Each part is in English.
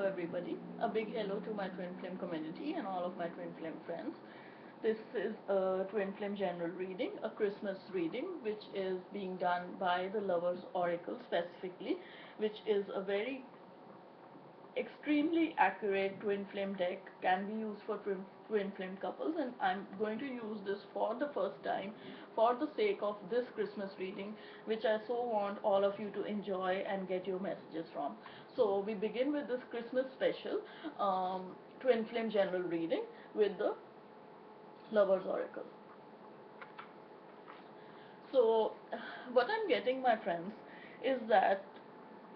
everybody. A big hello to my twin flame community and all of my twin flame friends. This is a twin flame general reading, a Christmas reading, which is being done by the Lovers Oracle specifically, which is a very extremely accurate twin flame deck, can be used for twin flame couples, and I'm going to use this for the first time for the sake of this Christmas reading, which I so want all of you to enjoy and get your messages from. So we begin with this Christmas special twin flame general reading with the Lovers Oracle. So what I'm getting, my friends, is that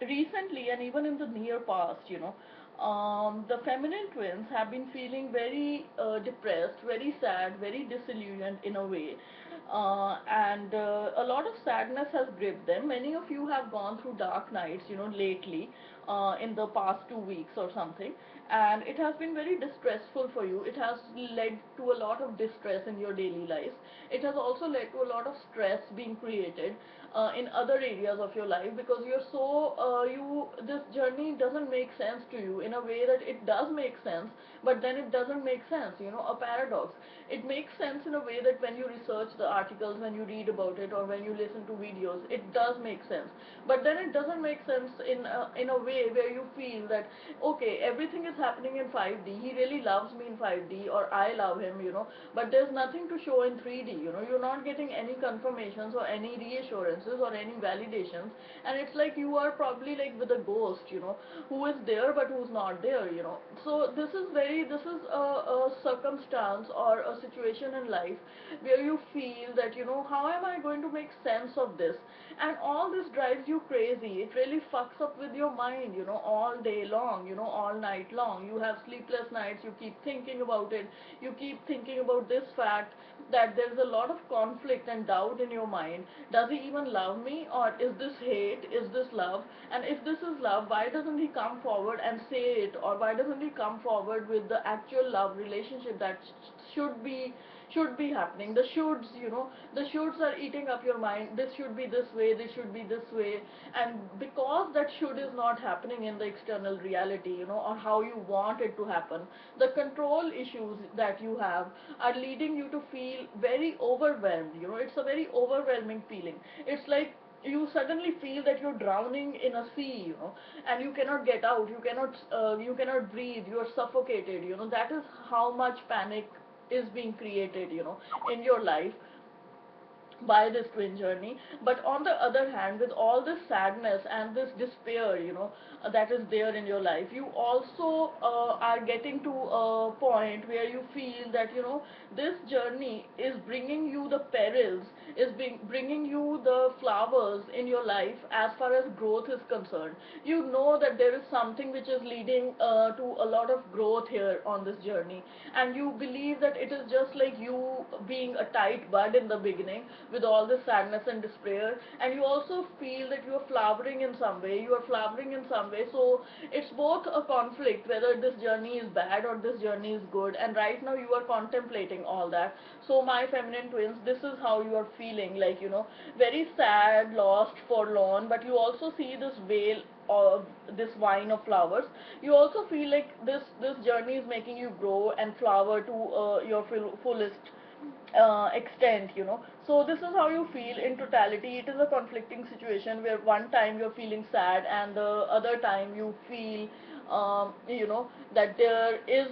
recently and even in the near past, the feminine twins have been feeling very depressed, very sad, very disillusioned in a way. And a lot of sadness has gripped them. Many of you have gone through dark nights, lately, in the past 2 weeks or something, and it has been very distressful for you. It has led to a lot of distress in your daily life. It has also led to a lot of stress being created in other areas of your life, because you're so this journey doesn't make sense to you in a way that it does make sense, but then it doesn't make sense, a paradox. It makes sense in a way that when you research the articles, when you read about it, or when you listen to videos, it does make sense, but then it doesn't make sense in a way where you feel that, okay, everything is happening in 5D, he really loves me in 5D, or I love him, but there's nothing to show in 3D. You're not getting any confirmations or any reassurances or any validations, and it's like you are probably like with a ghost, who is there but who's not there. So this is a circumstance or a situation in life where you feel that, how am I going to make sense of this, and all this drives you crazy. It really fucks up with your mind, all day long, all night long. You have sleepless nights, you keep thinking about it, you keep thinking about this fact that there's a lot of conflict and doubt in your mind. Does he even love me, or is this hate, is this love? And if this is love, why doesn't he come forward and say it, or why doesn't he come forward with the actual love relationship that should be should be happening? The shoulds, the shoulds are eating up your mind. This should be this way, this should be this way, and because that should is not happening in the external reality, or how you want it to happen, the control issues that you have are leading you to feel very overwhelmed. It's a very overwhelming feeling. It's like you suddenly feel that you're drowning in a sea, and you cannot get out, you cannot breathe, you're suffocated. That is how much panic is being created, in your life by this twin journey. But on the other hand, with all this sadness and this despair, that is there in your life, you also are getting to a point where you feel that, this journey is bringing you the perils, is bringing you the flowers in your life as far as growth is concerned. You know that there is something which is leading to a lot of growth here on this journey, and you believe that it is just like you being a tight bud in the beginning with all this sadness and despair, and you also feel that you are flowering in some way, so it's both a conflict whether this journey is bad or this journey is good, and right now you are contemplating all that. So my feminine twins, this is how you are feeling, like, very sad, lost, forlorn, but you also see this veil of this vine of flowers. You also feel like this journey is making you grow and flower to your fullest extent. So this is how you feel in totality. It is a conflicting situation where one time you're feeling sad and the other time you feel that there is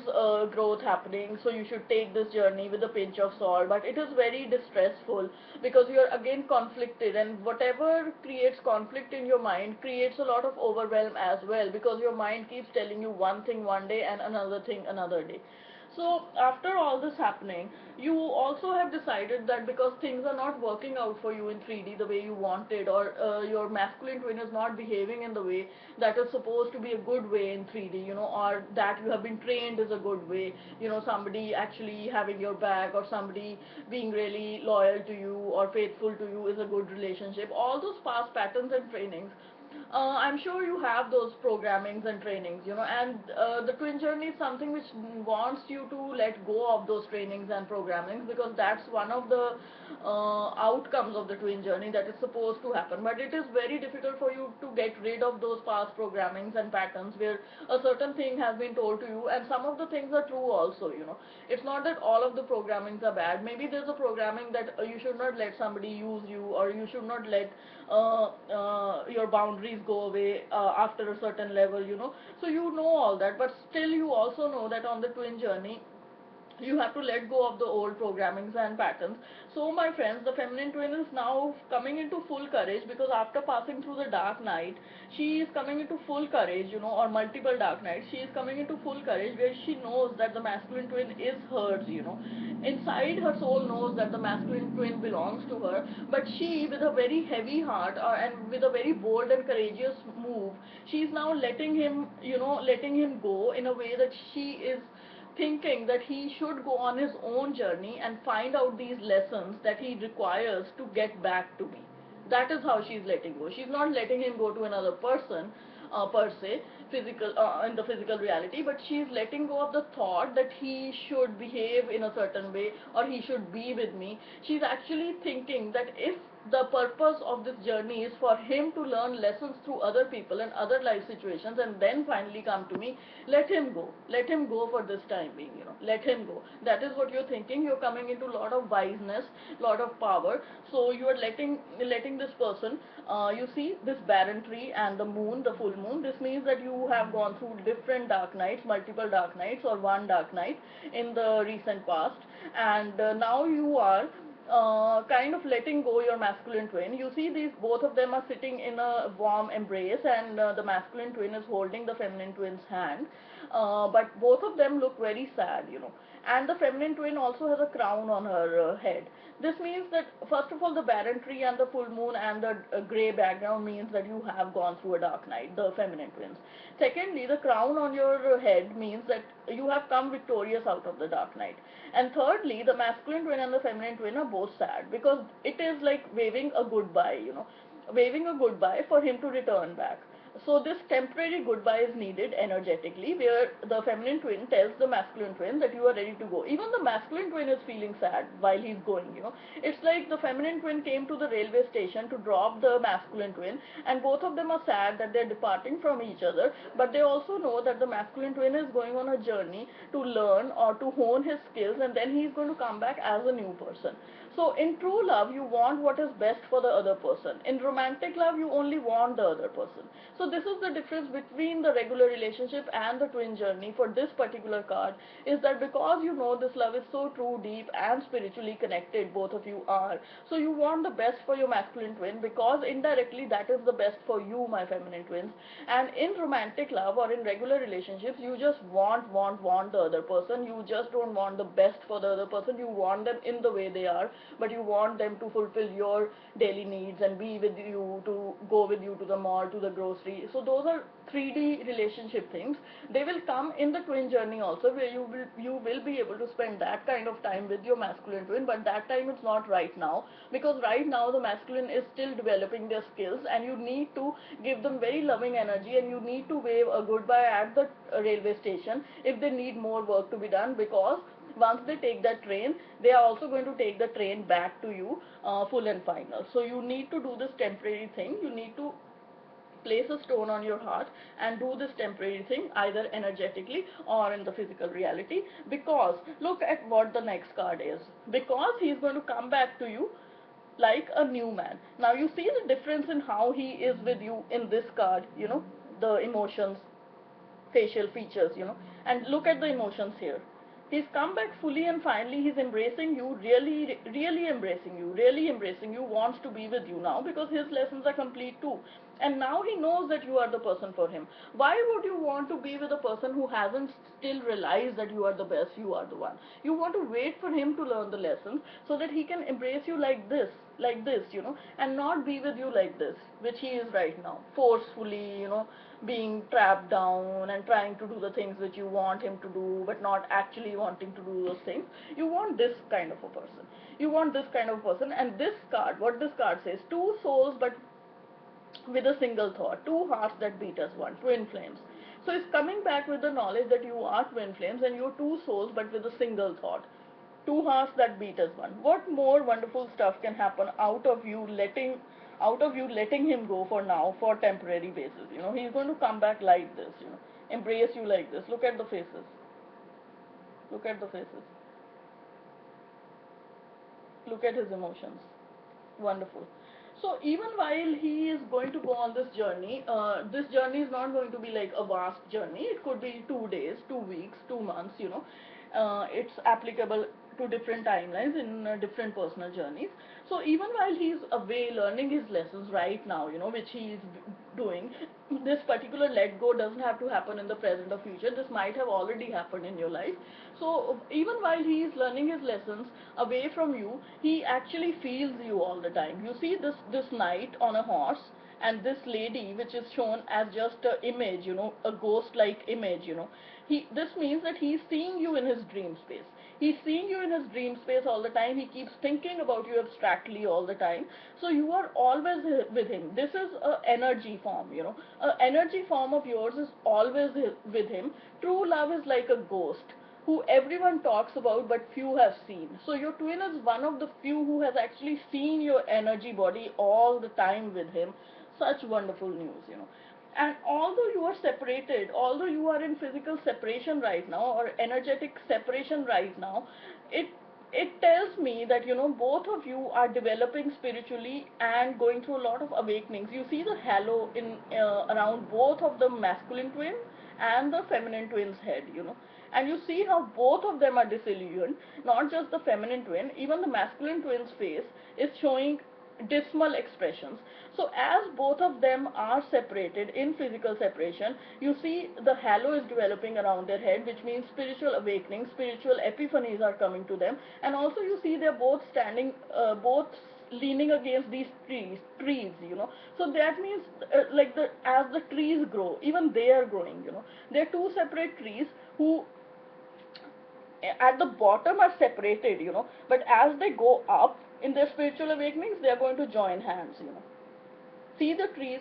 growth happening, so you should take this journey with a pinch of salt. But it is very distressful because you're again conflicted, and whatever creates conflict in your mind creates a lot of overwhelm as well, because your mind keeps telling you one thing one day and another thing another day. So after all this happening, you also have decided that because things are not working out for you in 3D the way you wanted, or your masculine twin is not behaving in the way that is supposed to be a good way in 3D, or that you have been trained is a good way, somebody actually having your back, or somebody being really loyal to you or faithful to you is a good relationship. All those past patterns and trainings, I'm sure you have those programmings and trainings, and the twin journey is something which wants you to let go of those trainings and programmings, because that's one of the outcomes of the twin journey that is supposed to happen. But it is very difficult for you to get rid of those past programmings and patterns where a certain thing has been told to you, and some of the things are true also. It's not that all of the programmings are bad. Maybe there's a programming that you should not let somebody use you, or you should not let your boundaries go away after a certain level. So you know all that, but still you also know that on the twin journey you have to let go of the old programmings and patterns. So my friends, the feminine twin is now coming into full courage, because after passing through the dark night, she is coming into full courage, or multiple dark nights. She is coming into full courage where she knows that the masculine twin is hers. Inside her soul knows that the masculine twin belongs to her, but she, with a very heavy heart and with a very bold and courageous move, she is now letting him go in a way that she is thinking that he should go on his own journey and find out these lessons that he requires to get back to me. That is how she's letting go. She's not letting him go to another person, per se, in the physical reality, but she's letting go of the thought that he should behave in a certain way or he should be with me. She's actually thinking that if the purpose of this journey is for him to learn lessons through other people and other life situations and then finally come to me, let him go. Let him go for this time being. Let him go. That is what you're thinking. You're coming into a lot of wiseness, lot of power. So you are letting this person, you see this barren tree and the moon, the full moon. This means that you have gone through different dark nights, multiple dark nights, or one dark night in the recent past, and now you are kind of letting go your masculine twin. You see, these both of them are sitting in a warm embrace, and the masculine twin is holding the feminine twin's hand. But both of them look very sad. And the feminine twin also has a crown on her head. This means that, first of all, the barren tree and the full moon and the grey background means that you have gone through a dark night, the feminine twins. Secondly, the crown on your head means that you have come victorious out of the dark night. And thirdly, the masculine twin and the feminine twin are both sad, because it is like waving a goodbye, waving a goodbye for him to return back. So this temporary goodbye is needed energetically, where the feminine twin tells the masculine twin that you are ready to go. Even the masculine twin is feeling sad while he's going. It's like the feminine twin came to the railway station to drop the masculine twin, and both of them are sad that they're departing from each other, but they also know that the masculine twin is going on a journey to learn or to hone his skills, and then he's going to come back as a new person. So in true love, you want what is best for the other person. In romantic love, you only want the other person. So this is the difference between the regular relationship and the twin journey for this particular card, is that because you know this love is so true, deep and spiritually connected, both of you are. So you want the best for your masculine twin, because indirectly that is the best for you, my feminine twins. And in romantic love or in regular relationships, you just want the other person. You just don't want the best for the other person. You want them in the way they are, but you want them to fulfill your daily needs and be with you, to go with you to the mall, to the grocery. So those are 3D relationship things. They will come in the twin journey also, where you will be able to spend that kind of time with your masculine twin, but that time it's not right now, because right now the masculine is still developing their skills, and you need to give them very loving energy, and you need to wave a goodbye at the railway station if they need more work to be done, because once they take that train, they are also going to take the train back to you, full and final. So you need to do this temporary thing. You need to place a stone on your heart and do this temporary thing, either energetically or in the physical reality, because look at what the next card is. Because he is going to come back to you like a new man. Now you see the difference in how he is with you in this card, the emotions, facial features, and look at the emotions here. He's come back fully and finally he's embracing you, really, really embracing you, really embracing you, wants to be with you now, because his lessons are complete too. And now he knows that you are the person for him. Why would you want to be with a person who hasn't still realized that you are the best, you are the one? You want to wait for him to learn the lessons so that he can embrace you like this, and not be with you like this, which he is right now, forcefully, being trapped down and trying to do the things which you want him to do, but not actually wanting to do those things. You want this kind of a person. You want this kind of person. And this card, what this card says, two souls but with a single thought. Two hearts that beat as one, twin flames. So it's coming back with the knowledge that you are twin flames and you're two souls, but with a single thought. Two hearts that beat as one. What more wonderful stuff can happen out of you letting him go for now, for temporary basis? He's going to come back like this. Embrace you like this. Look at the faces. Look at the faces. Look at his emotions. Wonderful. So even while he is going to go on this journey is not going to be like a vast journey. It could be 2 days, 2 weeks, 2 months. It's applicable to different timelines in different personal journeys. So even while he's away learning his lessons right now, which he is doing, this particular let go doesn't have to happen in the present or future. This might have already happened in your life. So even while he is learning his lessons away from you, he actually feels you all the time. You see this knight on a horse and this lady, which is shown as just an image, a ghost like image. This means that he's seeing you in his dream space. He's seeing you in his dream space all the time. He keeps thinking about you abstractly all the time. So you are always with him. This is an energy form. An energy form of yours is always with him. True love is like a ghost who everyone talks about but few have seen. So your twin is one of the few who has actually seen your energy body all the time with him. Such wonderful news. And although you are separated, although you are in physical separation right now or energetic separation right now, it it tells me that both of you are developing spiritually and going through a lot of awakenings. You see the halo in around both of the masculine twin and the feminine twin's head. And you see how both of them are disillusioned. Not just the feminine twin, even the masculine twin's face is showing dismal expressions. So as both of them are separated in physical separation, you see the halo is developing around their head, which means spiritual awakening, spiritual epiphanies are coming to them. And also you see they're both standing, both leaning against these trees. So that means like as the trees grow, even they are growing. They're two separate trees who at the bottom are separated, but as they go up in their spiritual awakenings, they are going to join hands. See the trees,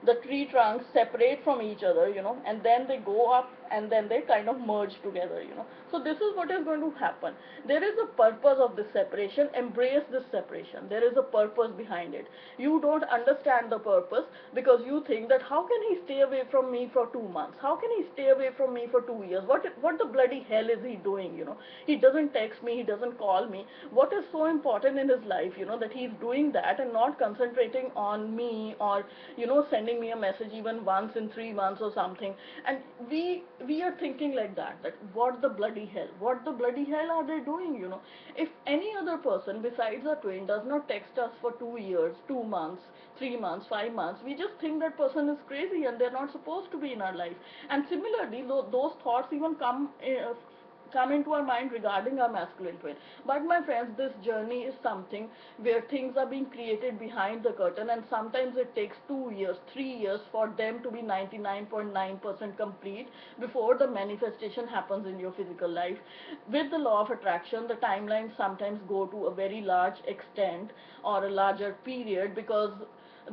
the tree trunks separate from each other, and then they go up and then they kind of merge together. So this is what is going to happen. There is a purpose of this separation. Embrace this separation. There is a purpose behind it. You don't understand the purpose because you think that how can he stay away from me for 2 months? How can he stay away from me for 2 years? What the bloody hell is he doing? He doesn't text me, he doesn't call me. What is so important in his life, that he's doing that and not concentrating on me or sending me a message even once in 3 months or something. And we are thinking like that what the bloody hell, what the bloody hell are they doing? If any other person besides a twin does not text us for 2 years, 2 months, 3 months, 5 months, we just think that person is crazy and they're not supposed to be in our life. And similarly, those thoughts even come into our mind regarding our masculine twin. But my friends, this journey is something where things are being created behind the curtain, and sometimes it takes 2 years, 3 years for them to be 99.9% complete before the manifestation happens in your physical life. With the law of attraction, the timelines sometimes go to a very large extent or a larger period because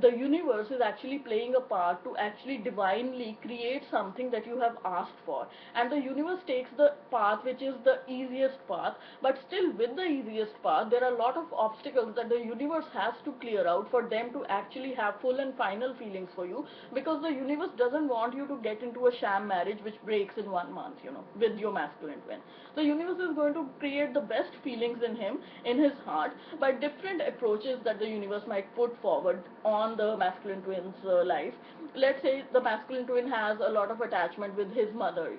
the universe is actually playing a part to actually divinely create something that you have asked for, and the universe takes the path which is the easiest path. But still, with the easiest path, there are a lot of obstacles that the universe has to clear out for them to actually have full and final feelings for you, because the universe doesn't want you to get into a sham marriage which breaks in 1 month, with your masculine twin. The universe is going to create the best feelings in him, in his heart, by different approaches that the universe might put forward on the masculine twin's life. Let's say the masculine twin has a lot of attachment with his mother.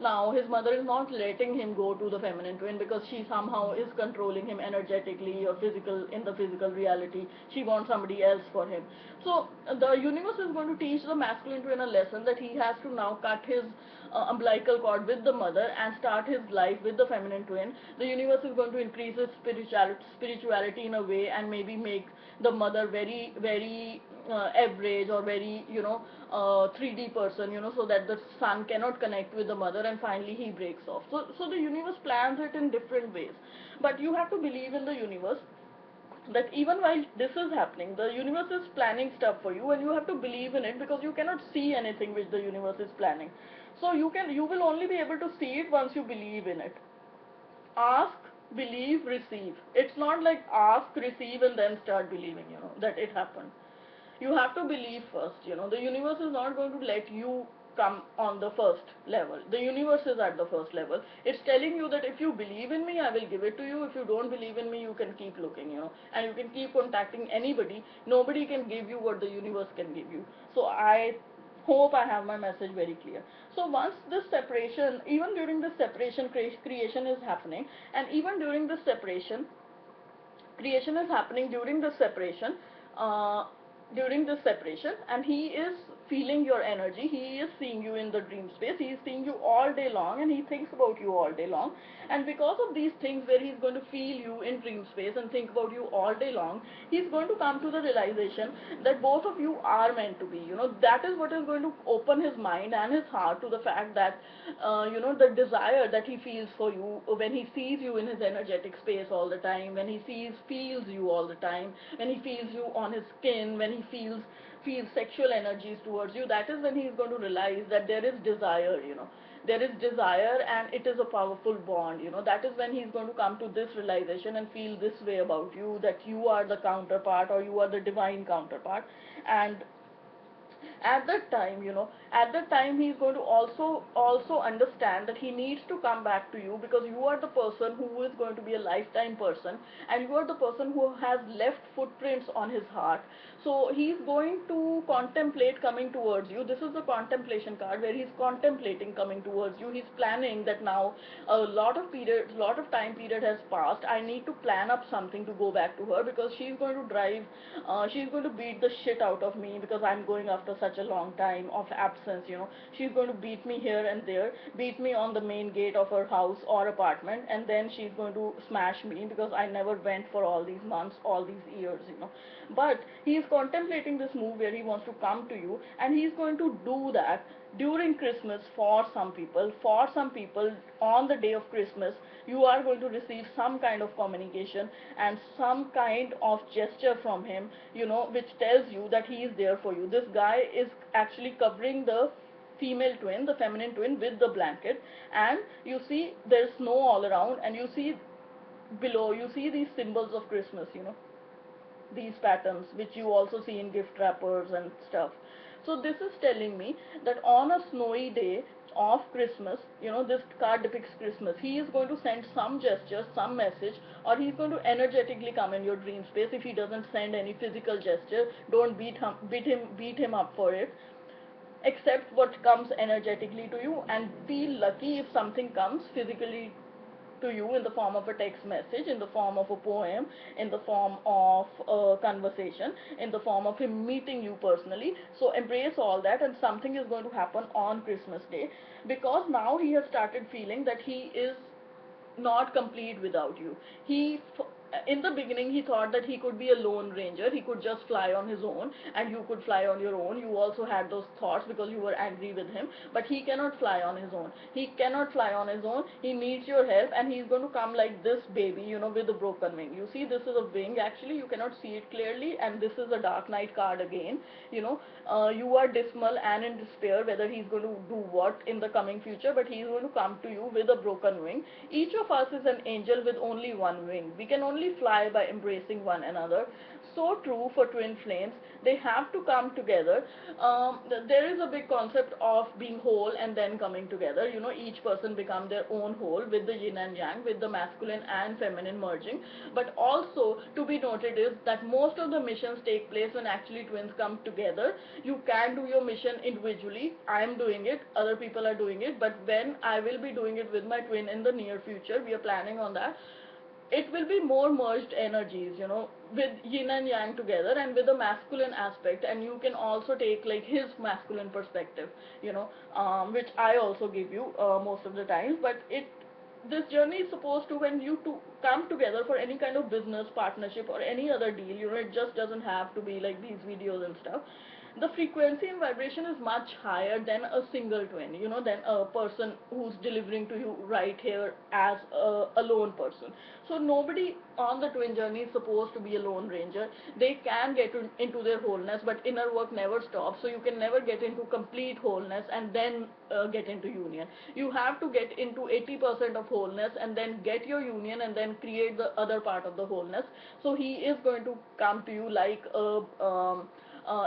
Now his mother is not letting him go to the feminine twin because she somehow is controlling him energetically or in the physical reality. She wants somebody else for him. So the universe is going to teach the masculine twin a lesson that he has to now cut his umbilical cord with the mother and start his life with the feminine twin. The universe is going to increase his spirituality in a way and maybe make the mother very very average or very 3D person, so that the son cannot connect with the mother, and finally he breaks off. So the universe plans it in different ways, but you have to believe in the universe. that even while this is happening, the universe is planning stuff for you, and you have to believe in it, because you cannot see anything which the universe is planning. So you will only be able to see it once you believe in it. Ask, believe, receive. It's not like ask, receive, and then start believing, that it happened. You have to believe first. The universe is not going to let you come on the first level. The universe is at the first level. It's telling you that if you believe in me, I will give it to you. If you don't believe in me, you can keep looking, and you can keep contacting anybody. Nobody can give you what the universe can give you. So I hope I have my message very clear. So once this separation, even during this separation, creation is happening, and even during this separation, creation is happening uh, during this separation, and he is feeling your energy. He is seeing you in the dream space. He is seeing you all day long, and he thinks about you all day long. And because of these things, where he's going to feel you in dream space and think about you all day long, he's going to come to the realization that both of you are meant to be. That is what is going to open his mind and his heart to the fact that the desire that he feels for you when he sees you in his energetic space all the time, when he feels you all the time, when he feels you on his skin, when he feels sexual energies towards you. That is when he is going to realize that there is desire. There is desire, and it is a powerful bond. That is when he's going to come to this realization and feel this way about you, that you are the counterpart, or you are the divine counterpart. And at that time he's going to also understand that he needs to come back to you, because you are the person who is going to be a lifetime person, and you are the person who has left footprints on his heart. So he's going to contemplate coming towards you. This is the contemplation card, where he's contemplating coming towards you. He's planning that now a lot of time period has passed. I need to plan up something to go back to her, because she's going to beat the shit out of me, because I'm going after such a long time of absence. She's going to beat me here and there, beat me on the main gate of her house or apartment, and then she's going to smash me, because I never went for all these months, all these years. But he is contemplating this move where he wants to come to you, and he's going to do that during Christmas. For some people, on the day of Christmas, you are going to receive some kind of communication and some kind of gesture from him, which tells you that he is there for you. This guy is actually covering the female twin, the feminine twin, with the blanket, and you see there's snow all around, and you see below, you see these symbols of Christmas, these patterns which you also see in gift wrappers and stuff. So this is telling me that on a snowy day of Christmas, this card depicts Christmas. He is going to send some gesture, some message, or he's going to energetically come in your dream space. If he doesn't send any physical gesture, don't beat him up for it. Accept what comes energetically to you, and feel lucky if something comes physically to you in the form of a text message, in the form of a poem, in the form of a conversation, in the form of him meeting you personally. So embrace all that, and something is going to happen on Christmas Day, because now he has started feeling that he is not complete without you. In the beginning, he thought that he could be a lone ranger. He could just fly on his own, and you could fly on your own. You also had those thoughts because you were angry with him. But he cannot fly on his own. He cannot fly on his own. He needs your help, and he's going to come like this baby, with a broken wing. You see, this is a wing. Actually, you cannot see it clearly, and this is a Dark Knight card again. You are dismal and in despair whether he's going to do what in the coming future, but he's going to come to you with a broken wing. Each of us is an angel with only one wing. We can only fly by embracing one another. So true for twin flames. They have to come together. There is a big concept of being whole and then coming together. Each person become their own whole, with the yin and yang, with the masculine and feminine merging. But also to be noted is that most of the missions take place when actually twins come together. You can do your mission individually. I am doing it, other people are doing it, but when I will be doing it with my twin in the near future, we are planning on that. It will be more merged energies, with yin and yang together, and with a masculine aspect. And you can also take like his masculine perspective, which I also give you most of the times. But this journey is supposed to, when you two come together for any kind of business partnership or any other deal, it just doesn't have to be like these videos and stuff. the frequency and vibration is much higher than a single twin, than a person who's delivering to you right here as a lone person. So nobody on the twin journey is supposed to be a lone ranger. They can get into their wholeness, but inner work never stops, so you can never get into complete wholeness and then get into union. You have to get into 80% of wholeness and then get your union and then create the other part of the wholeness. So he is going to come to you like a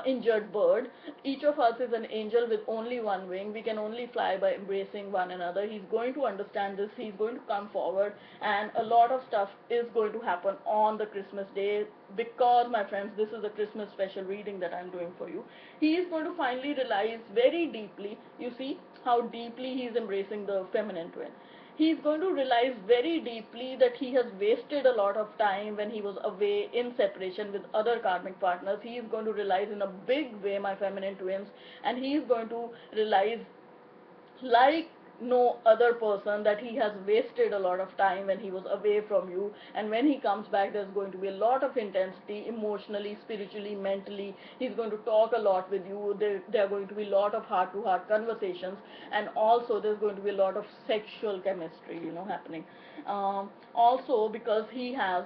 injured bird. Each of us is an angel with only one wing. We can only fly by embracing one another. He's going to understand this. He's going to come forward, and a lot of stuff is going to happen on the Christmas day, because, my friends, this is a Christmas special reading that I'm doing for you. He is going to finally realize very deeply, you see, how deeply he is embracing the feminine twin. He's going to realize very deeply that he has wasted a lot of time when he was away in separation with other karmic partners. He is going to realize in a big way, my feminine twins, and he is going to realize, like no other person, that he has wasted a lot of time when he was away from you, and when he comes back there's going to be a lot of intensity, emotionally, spiritually, mentally. He's going to talk a lot with you. There are going to be a lot of heart to heart conversations, and also there's going to be a lot of sexual chemistry, happening. Also, because he has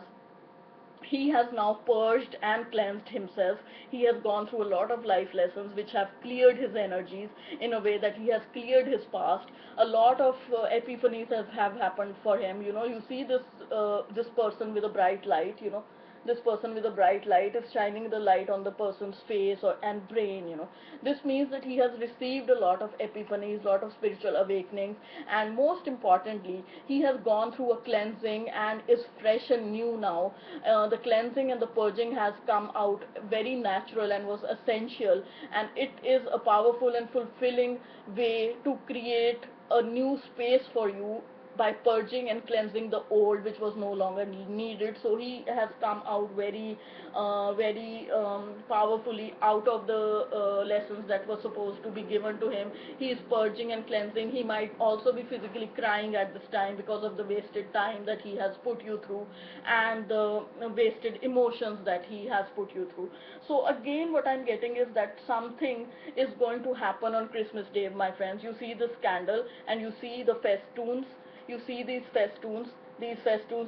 now purged and cleansed himself. He has gone through a lot of life lessons which have cleared his energies in a way that he has cleared his past. A lot of epiphanies have happened for him. You see this person with a bright light. This person with a bright light is shining the light on the person's face and brain. This means that he has received a lot of epiphanies, lot of spiritual awakenings, and most importantly, he has gone through a cleansing and is fresh and new now. The cleansing and the purging has come out very natural and was essential, and it is a powerful and fulfilling way to create a new space for you by purging and cleansing the old which was no longer needed. So he has come out very powerfully out of the lessons that were supposed to be given to him. He is purging and cleansing. He might also be physically crying at this time because of the wasted time that he has put you through, and the wasted emotions that he has put you through. So again, what I'm getting is that something is going to happen on Christmas Day, my friends. You see this candle and you see the festoons. You see these festoons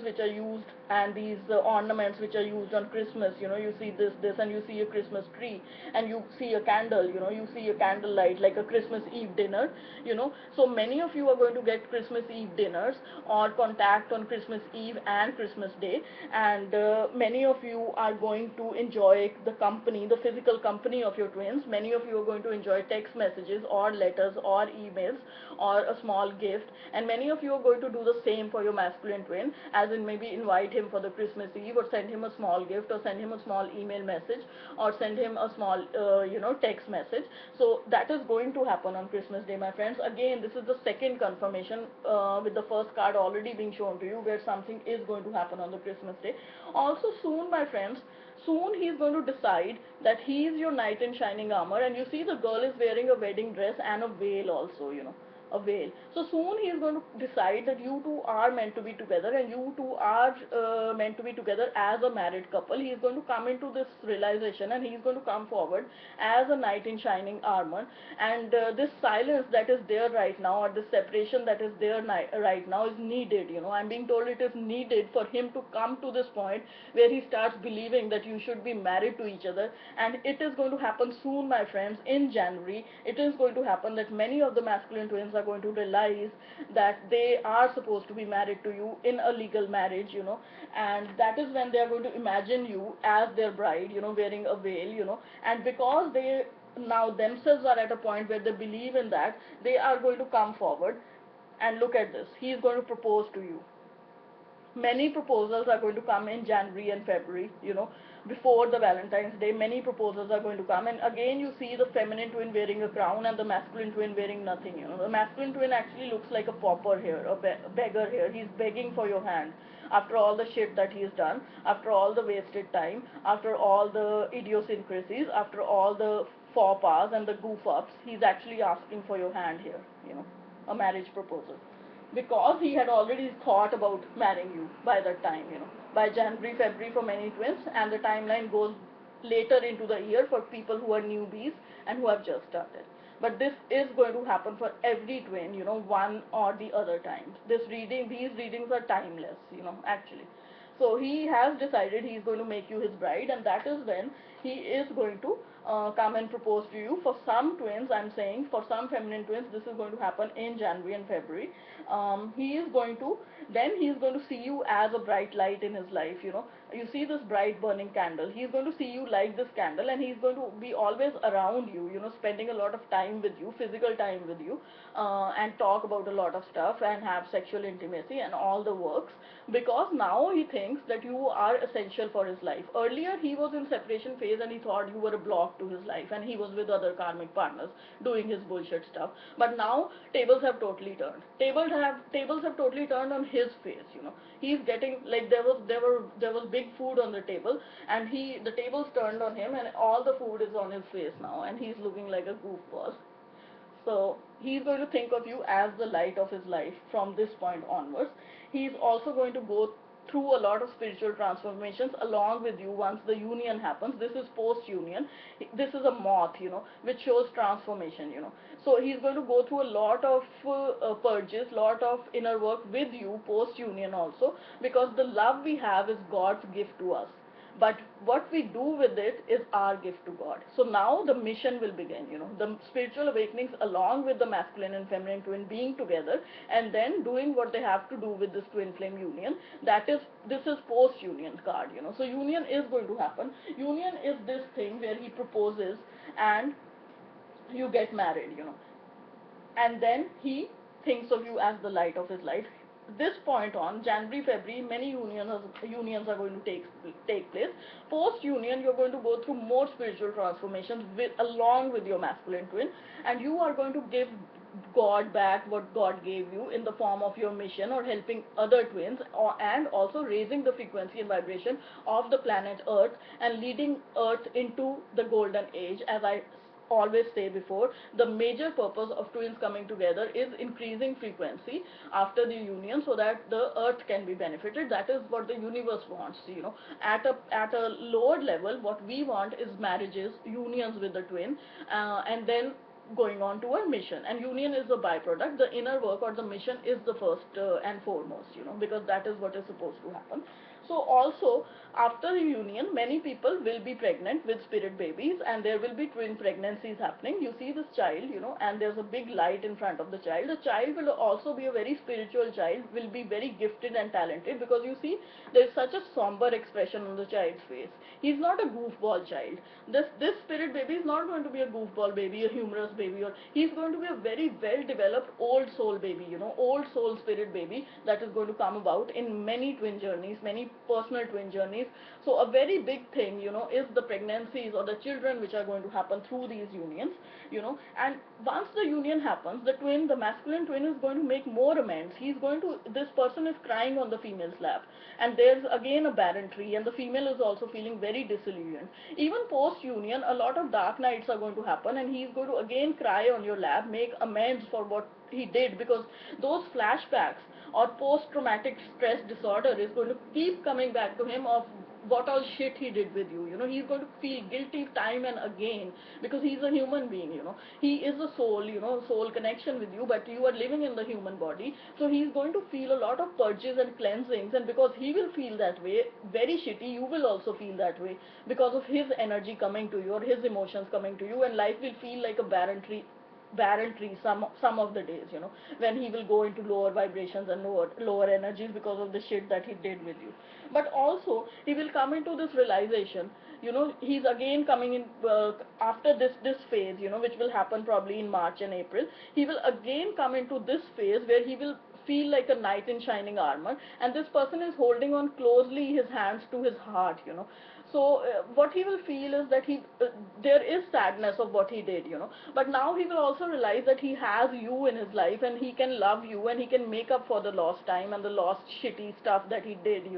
which are used, and these ornaments which are used on Christmas. You see this, and you see a Christmas tree, and you see a candle. You see a candlelight like a Christmas Eve dinner. So many of you are going to get Christmas Eve dinners or contact on Christmas Eve and Christmas Day, and many of you are going to enjoy the company, the physical company of your twins. Many of you are going to enjoy text messages or letters or emails or a small gift, and many of you are going to do the same for your masculine twin, as in maybe invite him for the Christmas Eve, or send him a small gift, or send him a small email message, or send him a small text message. So that is going to happen on Christmas Day, my friends. Again, this is the second confirmation, with the first card already being shown to you, where something is going to happen on the Christmas Day. Also soon, my friends, soon he is going to decide that he is your knight in shining armor, and you see the girl is wearing a wedding dress and a veil also, a veil. So soon he is going to decide that you two are meant to be together, and you two are meant to be together as a married couple. He is going to come into this realization, and he is going to come forward as a knight in shining armor. And this silence that is there right now, or this separation that is there right now, is needed. I'm being told it is needed for him to come to this point where he starts believing that you should be married to each other. And it is going to happen soon, my friends, in January. It is going to happen that many of the masculine twins are going to realize that they are supposed to be married to you in a legal marriage, and that is when they are going to imagine you as their bride, wearing a veil, and because they now themselves are at a point where they believe in that, they are going to come forward. And look at this, he is going to propose to you. Many proposals are going to come in January and February, before the Valentine's Day. Many proposals are going to come, and again you see the feminine twin wearing a crown and the masculine twin wearing nothing. The masculine twin actually looks like a pauper here, a beggar here. He's begging for your hand after all the shit that he's done, after all the wasted time, after all the idiosyncrasies, after all the faux pas and the goof ups. He's actually asking for your hand here, a marriage proposal, because he had already thought about marrying you by that time, by January, February for many twins, and the timeline goes later into the year for people who are newbies and who have just started. But this is going to happen for every twin, one or the other times. These readings are timeless, actually. So he has decided he is going to make you his bride, and that is when he is going to come and propose to you. For some twins, I'm saying, for some feminine twins, this is going to happen in January and February. He is going to, then he is going to see you as a bright light in his life. You see this bright burning candle. He is going to see you like this candle, and he is going to be always around you. Spending a lot of time with you, physical time with you, and talk about a lot of stuff and have sexual intimacy and all the works, because now he thinks that you are essential for his life. Earlier he was in separation phase and he thought you were a block to his life, and he was with other karmic partners doing his bullshit stuff. But now tables have totally turned. Tables have totally turned on his face. He's getting, like, there was big food on the table, and the tables turned on him, and all the food is on his face now, and he's looking like a goofball. So he's going to think of you as the light of his life from this point onwards. He's also going to go through a lot of spiritual transformations along with you once the union happens. This is post union. This is a moth, which shows transformation. So he's going to go through a lot of purges, lot of inner work with you post union also, because the love we have is God's gift to us, but what we do with it is our gift to God. So now the mission will begin, the spiritual awakenings along with the masculine and feminine twin being together, and then doing what they have to do with this twin flame union. This is post union card. So union is going to happen. Union is this thing where he proposes and you get married. And then he thinks of you as the light of his life. This point on January, February, many unions are going to take place. Post union, you're going to go through more spiritual transformations along with your masculine twin, and you are going to give God back what God gave you in the form of your mission or helping other twins, and also raising the frequency and vibration of the planet Earth and leading Earth into the golden age. As I always say before, the major purpose of twins coming together is increasing frequency after the union so that the earth can be benefited. That is what the universe wants. At a lower level, what we want is marriages, unions with the twin, and then going on to our mission. And union is the byproduct. The inner work or the mission is the first and foremost, because that is what is supposed to happen. So also, after the union, many people will be pregnant with spirit babies, and there will be twin pregnancies happening. You see this child, and there's a big light in front of the child. The child will also be a very spiritual child, will be very gifted and talented, because you see there's such a somber expression on the child's face. He's not a goofball child. This spirit baby is not going to be a goofball baby, a humorous baby, or he's going to be a very well developed old soul baby, old soul spirit baby that is going to come about in many twin journeys, many personal twin journeys. So a very big thing, is the pregnancies or the children which are going to happen through these unions. And once the union happens, the masculine twin is going to make more amends. This person is crying on the female's lap, and there's again a barren tree, and the female is also feeling very disillusioned. Even post union, a lot of dark nights are going to happen, and he's going to again cry on your lap, make amends for what he did, because those flashbacks or post-traumatic stress disorder is going to keep coming back to him of what all shit he did with you. He's going to feel guilty time and again, because he's a human being. He is a soul, soul connection with you, but you are living in the human body. So he's going to feel a lot of purges and cleansings, and because he will feel that way, very shitty, you will also feel that way because of his energy coming to you or his emotions coming to you, and life will feel like a barren tree some of the days, when he will go into lower vibrations and lower energies because of the shit that he did with you. But also he will come into this realization, he's again coming in after this phase, which will happen probably in March and April. He will again come into this phase where he will feel like a knight in shining armor, and this person is holding on closely his hands to his heart. So what he will feel is that there is sadness of what he did, but now he will also realize that he has you in his life, and he can love you, and he can make up for the lost time and the lost shitty stuff that he did.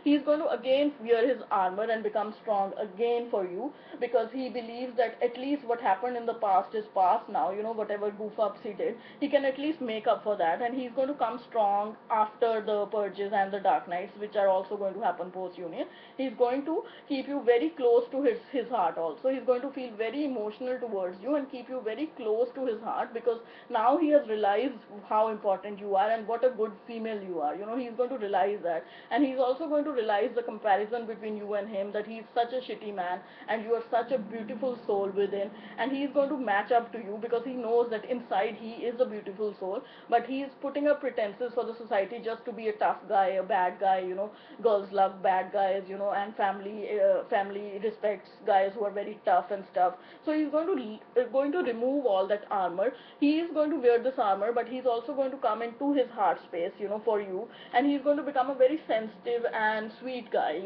He's going to again wear his armor and become strong again for you, because he believes that at least what happened in the past is past now. Whatever goof ups he did, he can at least make up for that, and he's going to come strong after the purges and the dark nights, which are also going to happen post union. He's going to keep keep you very close to his heart also. He's going to feel very emotional towards you and keep you very close to his heart, because now he has realized how important you are and what a good female you are. He's going to realize that, and he's also going to realize the comparison between you and him, that he's such a shitty man and you are such a beautiful soul within, and he's going to match up to you because he knows that inside he is a beautiful soul, but he is putting up pretenses for the society just to be a tough guy, a bad guy. Girls love bad guys, and family respects guys who are very tough and stuff. So he's going to remove all that armor. He is going to wear this armor, but he's also going to come into his heart space, for you, and he's going to become a very sensitive and sweet guy,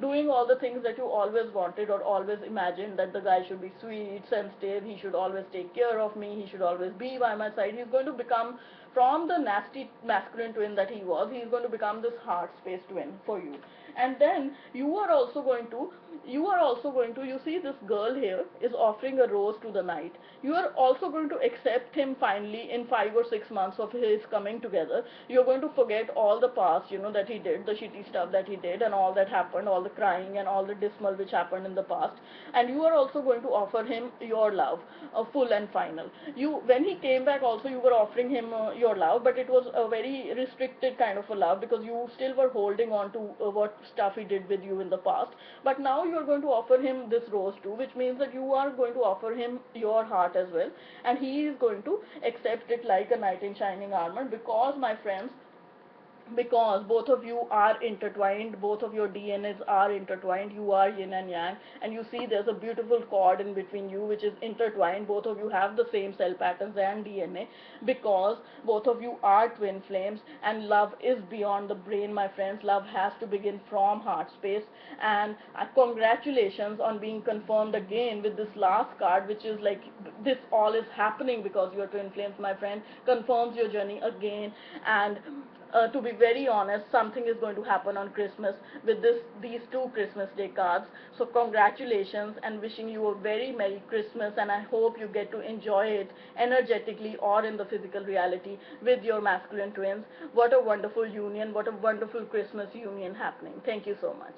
doing all the things that you always wanted or always imagined, that the guy should be sweet, sensitive, he should always take care of me, he should always be by my side. He's going to become, from the nasty masculine twin that he was, he's going to become this heart space twin for you. And then you are also going to you see, this girl here is offering a rose to the night. You are also going to accept him finally in 5 or 6 months of his coming together. You're going to forget all the past, that he did, the shitty stuff that he did, and all that happened, all the crying and all the dismal which happened in the past. And you are also going to offer him your love, full and final. When he came back also, you were offering him your love, but it was a very restricted kind of a love, because you still were holding on to what stuff he did with you in the past. But now you are going to offer him this rose too, which means that you are going to offer him your heart as well, and he is going to accept it like a knight in shining armor, because, my friends, because both of you are intertwined, both of your DNAs are intertwined, you are yin and yang, and you see there's a beautiful cord in between you which is intertwined. Both of you have the same cell patterns and DNA, because both of you are twin flames, and love is beyond the brain, my friends. Love has to begin from heart space. And congratulations on being confirmed again with this last card, which is like, this all is happening because you are twin flames, my friend. Confirms your journey again. And to be very honest, something is going to happen on Christmas with these two Christmas Day cards. So congratulations, and wishing you a very Merry Christmas, and I hope you get to enjoy it energetically or in the physical reality with your masculine twins. What a wonderful union, what a wonderful Christmas union happening. Thank you so much.